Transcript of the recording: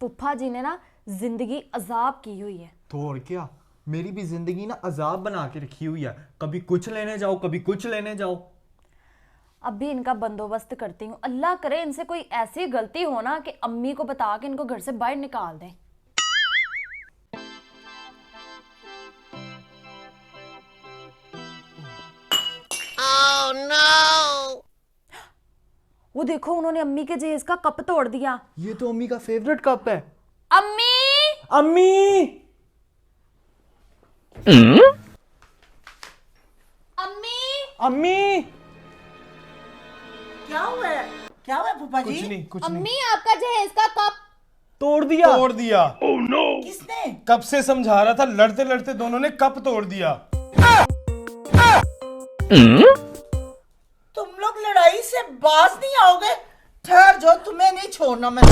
फुफा जी ने ना जिंदगी अजाब की हुई है। तो और क्या, मेरी भी जिंदगी ना अजाब बना के रखी हुई है। कभी कुछ लेने जाओ, कभी कुछ लेने जाओ। अभी इनका बंदोबस्त करती हूँ। अल्लाह करे इनसे कोई ऐसी गलती हो ना कि अम्मी को बता के इनको घर से बाहर निकाल दें। Oh no! वो देखो उन्होंने अम्मी के जहेज का कप तोड़ दिया। ये तो अम्मी का फेवरेट कप है। अम्मी अम्मी! अम्मी अम्मी! क्या हुआ है? क्या हुआ है फूफा जी? कुछ नहीं, कुछ नहीं। अम्मी आपका जहेज का कप तोड़ दिया। तोड़ दिया। किसने? कब से समझा रहा था, लड़ते लड़ते दोनों ने कप तोड़ दिया। तुम लोग लड़ाई से बाज नहीं आओगे? ठहर जाओ, तुम्हें नहीं छोड़ना मैं।